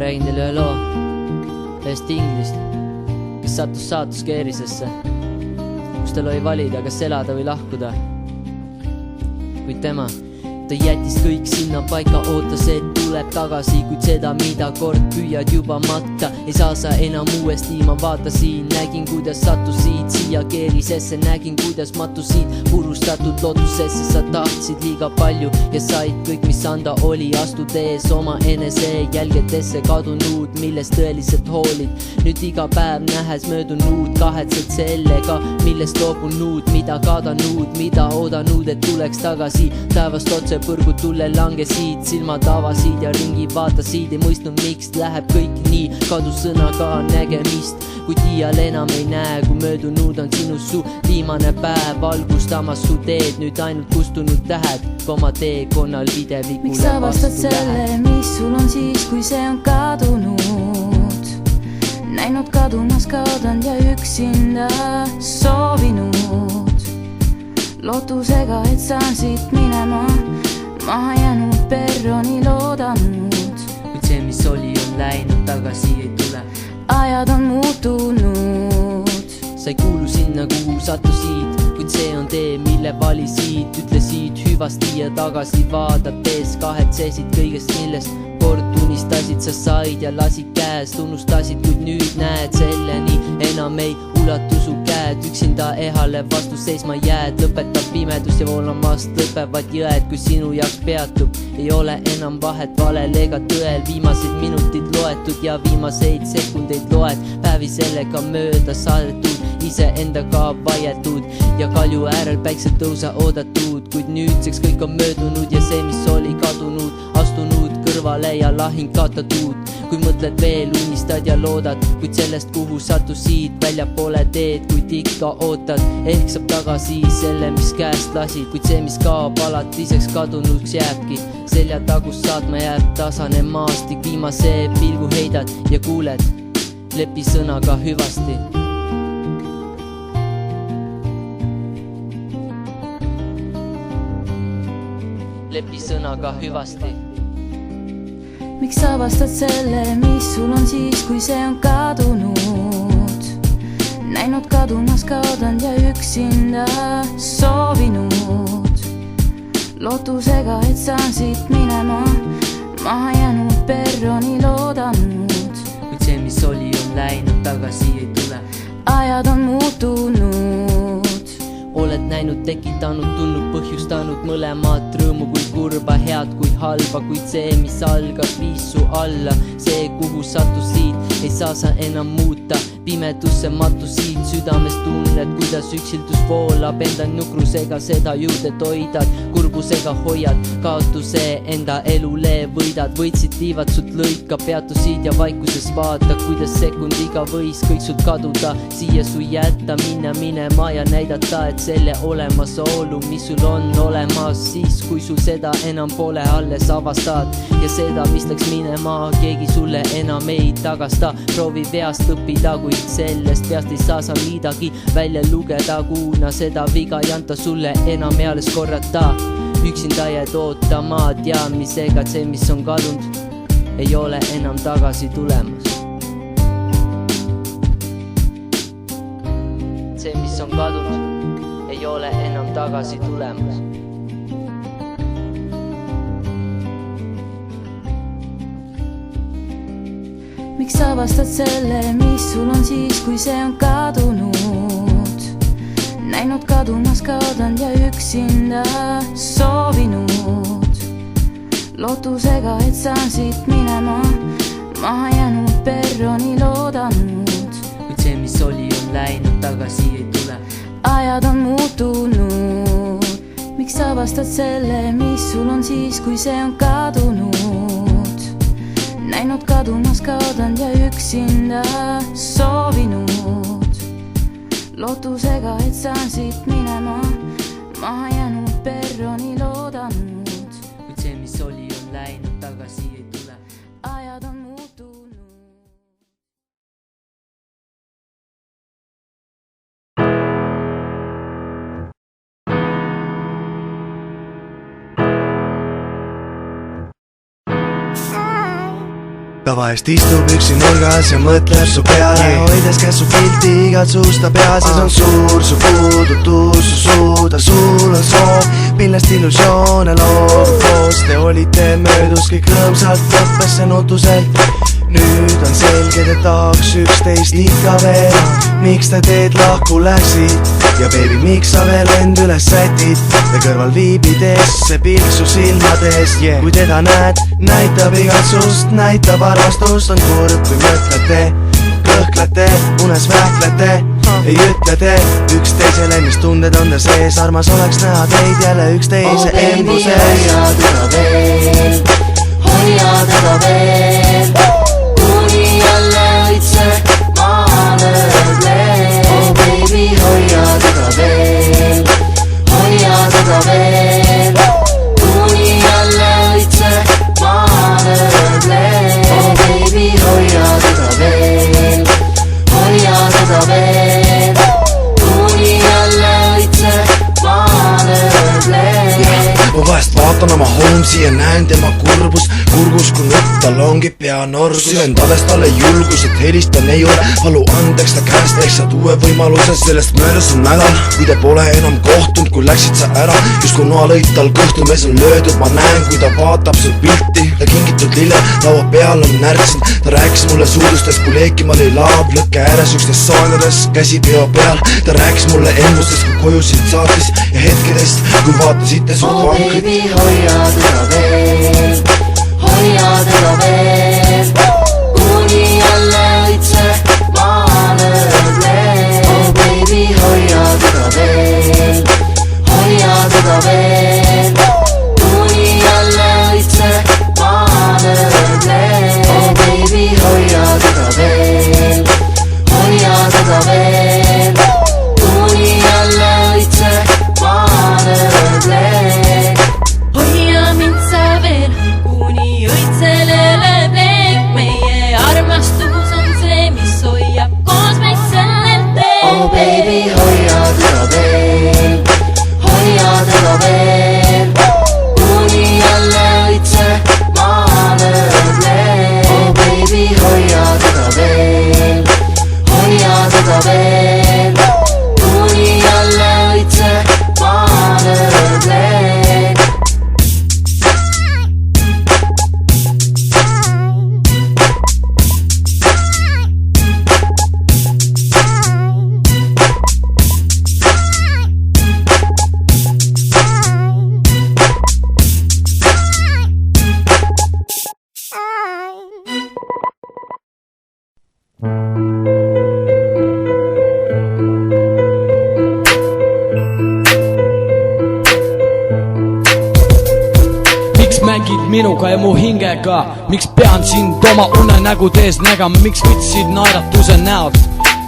räägin teile ühe loo ühest inglist, kes sattus saatuskeerisesse, kus tal oli valida, kas elada või lahkuda. Kuid tema, ta jättis kõik sinna paika, ootas, et tuleb tagasi, kuid seda, mida kord püüad juba matta, ei saa sa enam uuesti. Ma vaatasin, nägin, kuidas sattusid siia keerisesse, nägin, kuidas mattusid purustatud lootusesse. Sa tahtsid liiga palju ja said kõik, mis anda oli, astudes oma enese jälgedesse kadunud, millest tõeliselt hoolid. Nüüd iga päev nähes möödunud, kahetsed sellega, millest loobunud, mida kaadanud, mida oodanud, et tuleks tagasi. Taevast otse põrgud tulle langesid, silmad avasid ja ringi vaatasid, ei mõistnud, miks läheb kõik nii, kadus sõnaga nägemist, kuid iial enam ei näe, kui möödunud on sinust su viimane päev, valgustamas su teed, nüüd ainult kustunud tähed, oma teekonnal videvikule. Miks sa vastad selle, mis sul on siis, kui see on kadunud? Näinud kadumas kaotanud ja üksinda soovinud, lootusega, et saan siit minema, maha jäänud perroni loodanud. Kuid see, mis oli, on läinud, tagasi ei tule. Ajad on muutunud. Sa ei kuulu sinna, kuhu sattusid, kuid see on tee, mille valisid. Ütlesid hüvasti ja tagasi vaadates kahetsesid kõigest, millest kord unistasid. Sa said ja lasid käest, unustasid, kuid nüüd näed selleni enam ei ulatu su käed. Üksinda ehale vastu seisma jääd, lõpetab pimedus ja voolamast lõpevad jõed. Kui sinu jaoks peatub, ei ole enam vahet valel ega tõel. Viimased minutid loetud ja viimaseid sekundeid loed. Päevi sellega mööda saadetud, iseendaga vaieldud ja kalju äärel päikselt tõusa oodatud. Kuid nüüdseks kõik on möödunud ja see, mis oli kadunud, astunud kõrvale ja lahing kaotatud. Kui mõtled veel, unistad ja loodad, kuid sellest, kuhu sattusid, välja pole teed, kuid ikka ootad. Ehk saab tagasi selle, mis käest lasid, kuid see, mis kaob, alatiseks kadunuks jääbki. Selja tagust saatma jääb tasane maastik, viimase pilgu heidad ja kuuled, lepi sõnaga hüvasti. Lepi sõnaga hüvasti. Miks sa vastad selle, mis sul on siis, kui see on kadunud? Näinud kadumas kaotanud ja üksinda soovinud, lootusega, et saan siit minema, maha jäänud perroni loodanud. Kuid see, mis oli, on läinud, tagasi ei tule. Ajad on muutunud. Oled näinud, tekitanud, tulnud, põhjustanud mõlemat rõõmu kui kurba, head kui halba, kuid see, mis algas, viis su alla. See, kuhu sattusid, ei saa sa enam muuta. Pimedusse mattusid, südames tunned, kuidas üksildus voolab. Enda nukrusega seda juurde toidad, kurbusega hoiad, kaotuse enda elule võidad. Võitsid tiivad sut lõika, peatusid ja vaikuses vaata, kuidas sekundiga võis kõik sult kaduda. Siia su jätta, minema ja näidata, et selle olemasolu, mis sul on olemas siis, kui sul seda enam pole, alles avastad. Ja seda, mis läks minema, keegi sulle enam ei tagasta. Proovi veast õppida, kui sellest peast ei saa sa midagi välja lugeda, kuna seda viga ei anta sulle enam eales korrata. Üksinda jääd ootama teadmisega, et see, mis on kadunud, ei ole enam tagasi tulemas. See, mis on kadunud, ei ole enam tagasi tulemas. Miks sa vastad selle, mis sul on siis, kui see on kadunud? Näinud kadumas kaotanud ja üksinda soovinud, lootusega, et saan siit minema, maha jäänud perroni loodanud. Kuid see, mis oli, on läinud, tagasi ei tule. Ajad on muutunud. Miks sa vastad selle, mis sul on siis, kui see on kadunud? Näinud kadumas kaotanud ja üksinda soovinud, lootusega, et saan siit minema, maha jäänud perroni loodanud. Kuid see, mis oli, on läinud, tagasi ei tule. Ajad on muutunud. ta vahest istub üksi nurgas ja mõtleb su peale, hoides käes su pilti igat suust ta pea sees on suur, su puudutus, su suuda, sul on soov, millest illusioone loob koos. Te olite möödus kõik rõõmsalt, lõppes see nutuselt. Nüüd on selge, te tahaks üksteist ikka veel. Miks te teed lahku läksid? Ja baby, miks sa veel end üles sätid? Te kõrval viibides, see pilk su silmades, Kui teda näed, näitab igatsust, näitab armastust. On kurb, kui mõtlete, kõhklete, unes vähklete, ei ütlete üksteisele, mis tunded on ta sees. Armas oleks näha teid jälle üksteise embuses. Hoia teda veel, hoia teda veel, kuni jälle õitse maa lööb. Oh baby, hoia teda veel, hoia teda veel, kuni jälle õitse maa lööb. Oh baby, hoia teda veel, hoia teda veel, kuni jälle õitse maa lööb. Ma vahest vaatan oma homsi ja näen tema kurbus kurgus, kui nutt tal ongi pea norgus. Süven tades talle julgus, et helistan ei ole palu andeks, ta käest ehk saad uue võimaluse. Sellest möödas on nädal, kui te pole enam kohtunud, kui läksid sa ära, just kui noalõid tal kõhtu mees on löödud. Ma näen, kui ta vaatab su pilti, ta kingitud lille laua peal on närtsinud. Ta rääkis mulle suudustest, kui leekima lõi laab lõkke ääres ükstes soonades, käsi peo peal. Ta rääkis mulle endustest, kui koju sind saatis ja hetkedest, kui vaatasite su vankrit. Oh baby, hoia teda veel, hoia teda veel, kuni jälle õitse maa lööb. Oh baby, hoia teda veel, hoia teda veel, kuni jälle õitse maa lööb. Oh baby, hoia teda veel, hoia teda veel, kuni jälle õitse maa lööb. Hoia mind sa veel, kuni õitsele lööb leek. Meie armastus on see, mis hoiab koos meid sellel teel. Oh baby, hoia teda veel, hoia teda veel, kuni jälle õitse maa lööb. Oh baby, hoia teda veel, hoia teda veel, kuni jälle õitse maa lööb. Minuga ja mu hingega, miks pean sind oma unenägudes nägama, miks võtsid naeratuse näolt,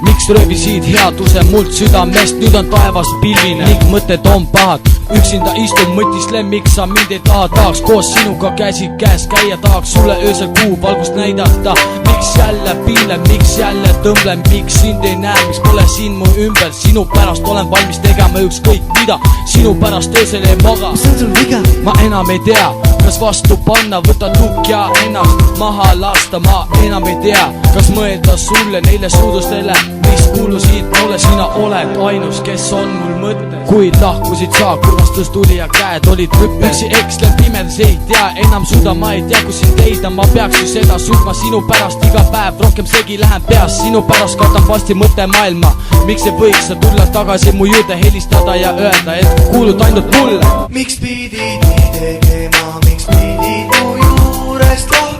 miks röövisid headuse mult südamest, nüüd on taevas pilvine ning mõtted on pahad. Üksinda istun, mõtislen, miks sa mind ei taha, tahaks koos sinuga käsi käes käia, tahaks sulle öösel kuu valgust näidata. Miks jälle piilen, miks jälle tõmblen, miks sind ei näe, miks pole siin mu ümber, sinu pärast olen valmis tegema ükskõik mida, sinu pärast öösel ei maga. Mis on sul viga? Ma enam ei tea, kas vastu panna, võta tukk ja ennast maha lasta, ma enam ei tea, kas mõelda sulle, neile suudustele, mis kuulusid mulle. Sina oled ainus, kes on mul mõte, kuid lahkusid sa, kurvastus tuli ja käed olid rüppe. Üksi ekslen pimedas, ei tea enam suuda, ma ei tea, kus sind leida, ma peaks ju seda suutma sinu pärast iga päev, rohkem segi lähen peas, sinu pärast kaotan vasti mõtte maailma. Miks ei võiks sa tulla tagasi mu juurde, helistada ja öelda, et kuulud ainult mulle? Miks pidid nii tegema, miks pidid mu juurest lahti?